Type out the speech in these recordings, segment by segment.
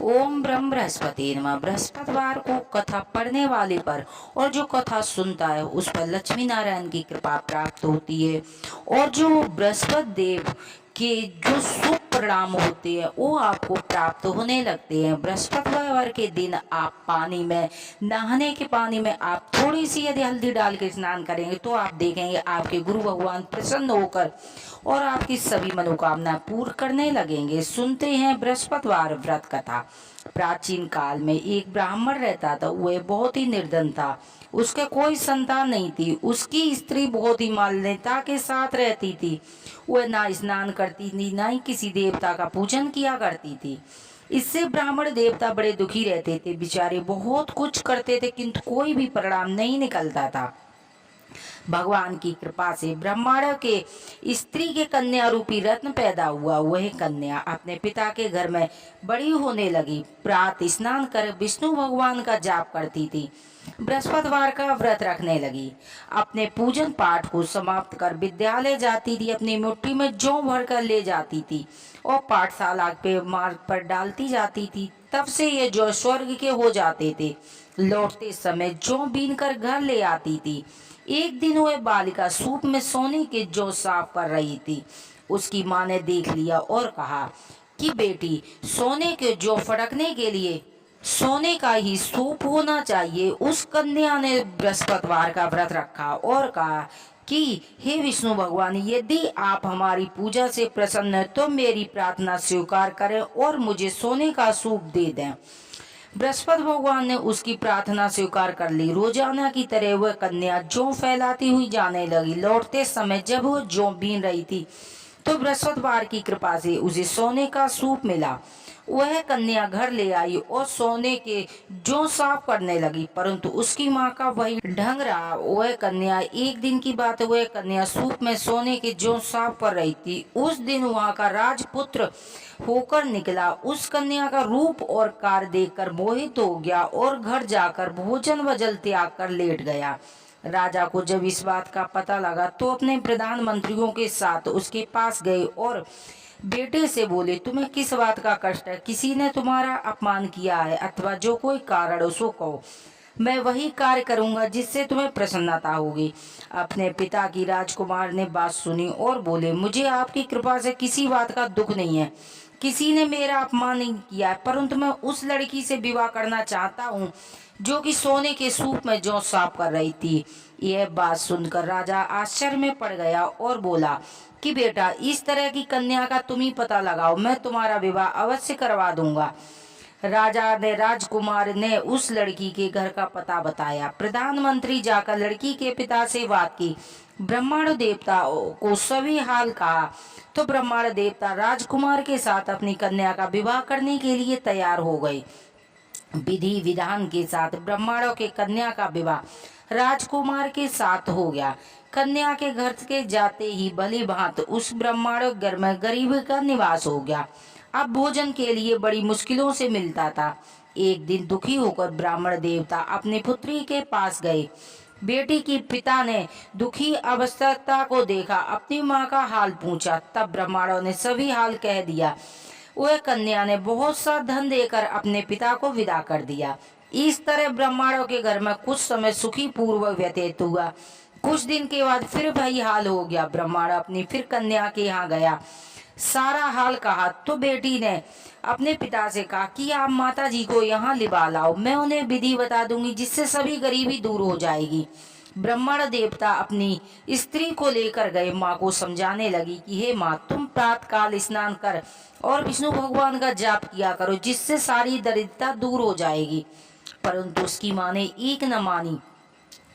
ओम ब्रह्म बृहस्पति नमः। बृहस्पतिवार को कथा पढ़ने वाले पर और जो कथा सुनता है उस पर लक्ष्मी नारायण की कृपा प्राप्त होती है और जो बृहस्पति देव के जो शुभ परिणाम होते हैं वो आपको प्राप्त होने लगते हैं। बृहस्पतिवार के दिन आप पानी में नहाने के पानी में आप थोड़ी सी यदि हल्दी डाल के स्नान करेंगे तो आप देखेंगे आपके गुरु भगवान प्रसन्न होकर और आपकी सभी मनोकामना पूर्ण करने लगेंगे। सुनते हैं बृहस्पतिवार व्रत कथा। प्राचीन काल में एक ब्राह्मण रहता था, वह बहुत ही निर्धन था, उसके कोई संतान नहीं थी। उसकी स्त्री बहुत ही मान्यता के साथ रहती थी। वह ना स्नान करती थी, ना ही किसी देवता का पूजन किया करती थी। इससे ब्राह्मण देवता बड़े दुखी रहते थे। बेचारे बहुत कुछ करते थे किंतु कोई भी परिणाम नहीं निकलता था। भगवान की कृपा से ब्रह्मांड के स्त्री के कन्या रूपी रत्न पैदा हुआ। वह कन्या अपने पिता के घर में बड़ी होने लगी। प्रातः स्नान कर विष्णु भगवान का जाप करती थी। बृहस्पतिवार का व्रत रखने लगी। अपने पूजन पाठ को समाप्त कर विद्यालय जाती थी। अपनी मुट्ठी में जौ भर कर ले जाती थी और पाठशाला पे मार्ग पर डालती जाती थी। तब से ये जौ स्वर्ग के हो जाते थे। लौटते समय जौ बीन कर घर ले आती थी। एक दिन वह बालिका सूप में सोने के जौ साफ कर रही थी। उसकी माँ ने देख लिया और कहा कि बेटी, सोने के जौ फड़कने के लिए सोने का ही सूप होना चाहिए। उस कन्या ने बृहस्पतिवार का व्रत रखा और कहा कि हे विष्णु भगवान, यदि आप हमारी पूजा से प्रसन्न हैं तो मेरी प्रार्थना स्वीकार करें और मुझे सोने का सूप दे दें। बृहस्पति भगवान ने उसकी प्रार्थना स्वीकार कर ली। रोजाना की तरह वह कन्या जौ फैलाती हुई जाने लगी। लौटते समय जब वह जौ बीन रही थी तो बृहस्पतिवार की कृपा से उसे सोने का सूप मिला। वह कन्या घर ले आई और सोने के जौ साफ करने लगी, परंतु उसकी माँ का वही ढंग रहा। वह कन्या, एक दिन की बात है, वह कन्या सूप में सोने के जौ साफ कर रही थी। उस दिन वहाँ का राजपुत्र होकर निकला। उस कन्या का रूप और कार्य देखकर मोहित हो गया और घर जाकर भोजन व जल त्याग कर लेट गया। राजा को जब इस बात का पता लगा तो अपने प्रधानमंत्रियों के साथ उसके पास गए और बेटे से बोले, तुम्हें किस बात का कष्ट है? किसी ने तुम्हारा अपमान किया है अथवा जो कोई कारण हो सो कहो, मैं वही कार्य करूंगा जिससे तुम्हें प्रसन्नता होगी। अपने पिता की राजकुमार ने बात सुनी और बोले, मुझे आपकी कृपा से किसी बात का दुख नहीं है। किसी ने मेरा अपमान नहीं किया है, परंतु मैं उस लड़की से विवाह करना चाहता हूँ जो कि सोने के सूप में जौ साफ कर रही थी। यह बात सुनकर राजा आश्चर्य में पड़ गया और बोला कि बेटा, इस तरह की कन्या का तुम ही पता लगाओ, मैं तुम्हारा विवाह अवश्य करवा दूंगा। राजा ने राजकुमार ने उस लड़की के घर का पता बताया। प्रधानमंत्री जाकर लड़की के पिता से बात की। ब्रह्मांड देवता को सभी हाल कहा तो ब्रह्मांड देवता राजकुमार के साथ अपनी कन्या का विवाह करने के लिए तैयार हो गए। विधि विधान के साथ ब्रह्मांडों के कन्या का विवाह राजकुमार के साथ हो गया। कन्या के घर के जाते ही भली भांति उस ब्रह्मांड घर में गरीबी का निवास हो गया। अब भोजन के लिए बड़ी मुश्किलों से मिलता था। एक दिन दुखी होकर ब्राह्मण देवता अपनी पुत्री के पास गए। बेटी की पिता ने दुखी अवस्था को देखा, अपनी माँ का हाल पूछा। तब ब्राह्मणों ने सभी हाल कह दिया। वह कन्या ने बहुत सा धन देकर अपने पिता को विदा कर दिया। इस तरह ब्राह्मणों के घर में कुछ समय सुखी पूर्वक व्यतीत हुआ। कुछ दिन के बाद फिर वही हाल हो गया। ब्राह्मण अपनी फिर कन्या के यहाँ गया, सारा हाल कहा तो बेटी ने अपने पिता से कहा कि आप माता जी को यहाँ लिवा लाओ, मैं उन्हें विधि बता दूंगी जिससे सभी गरीबी दूर हो जाएगी। ब्राह्मण देवता अपनी स्त्री को लेकर गए। माँ को समझाने लगी कि हे माँ, तुम प्रातःकाल स्नान कर और विष्णु भगवान का जाप किया करो जिससे सारी दरिद्रता दूर हो जाएगी। परंतु उसकी माँ ने एक न मानी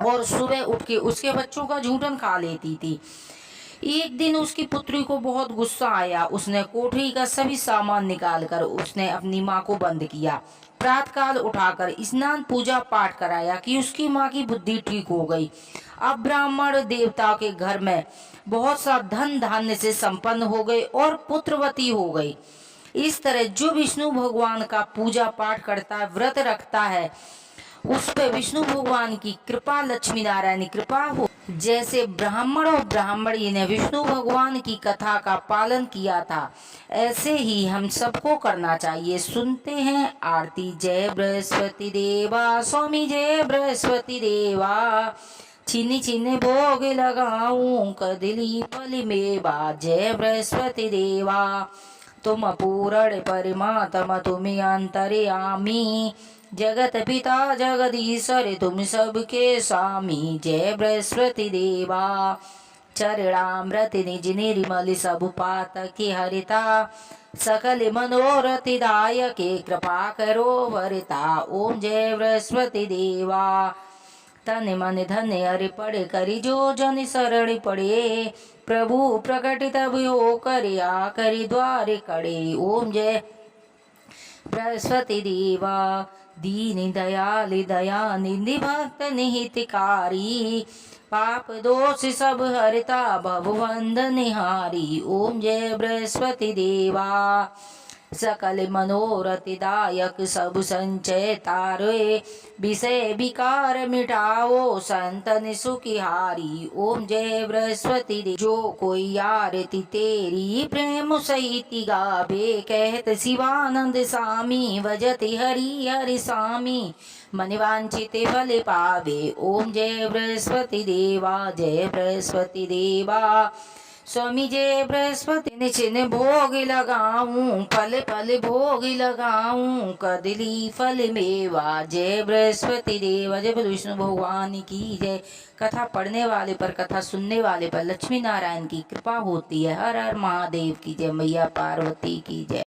और सुबह उठ के उसके बच्चों का झूठन खा लेती थी। एक दिन उसकी पुत्री को बहुत गुस्सा आया। उसने कोठरी का सभी सामान निकालकर उसने अपनी माँ को बंद किया। प्रातःकाल उठाकर स्नान पूजा पाठ कराया कि उसकी माँ की बुद्धि ठीक हो गई। अब ब्राह्मण देवता के घर में बहुत सा धन धान्य से संपन्न हो गए और पुत्रवती हो गई। इस तरह जो विष्णु भगवान का पूजा पाठ करता है, व्रत रखता है, उस पे विष्णु भगवान की कृपा, लक्ष्मी नारायण की कृपा हो। जैसे ब्राह्मण और ब्राह्मणी ने विष्णु भगवान की कथा का पालन किया था, ऐसे ही हम सबको करना चाहिए। सुनते हैं आरती। जय बृहस्पति देवा स्वामी, जय बृहस्पति देवा, छीनी छीने भोग लगाऊं कदली फल मेवा। जय बृहस्पति देवा, तुम पूर्ण परमात्मा, तुम अंतर्यामी, जगत पिता जगदीश्वर, तुम सबके स्वामी। जय बृहस्पति देवा, चरणामृत निज निर्मल सब पातकी हरिता, सकल मनोरथ दायके कृपा करो वरता। ओम जय बृहस्पति देवा, तन मन धन अर्पण करि जो जन शरण पड़े, प्रभु प्रकट तब हो कर आ करि द्वार कड़े। ओम जय बृहस्पति देवा, दीन दयाल दया निधि भक्त निहितकारी, पाप दोष सब हरता भव बंधन हारी। ओम जय बृहस्पति देवा, सकल मनोरथ दायक सब संचय तारे, विषय विकार मिटाओ संतन सुखिहारी। ओम जय बृहस्पति देव, जो कोई आरती तेरी प्रेम सहित गावे, कहत शिवानंद स्वामी, भजत हरि हरि स्वामी, मन वांछित फल पावे। ओम जय बृहस्पति देवा, जय बृहस्पति देवा, स्वामी जय बृहस्पति निचिन भोग लगाऊं, फल फल भोग लगाऊं कदली फल मेवा। जय बृहस्पति देव, जय विष्णु भगवान की जय। कथा पढ़ने वाले पर, कथा सुनने वाले पर लक्ष्मी नारायण की कृपा होती है। हर हर महादेव की जय, मैया पार्वती की जय।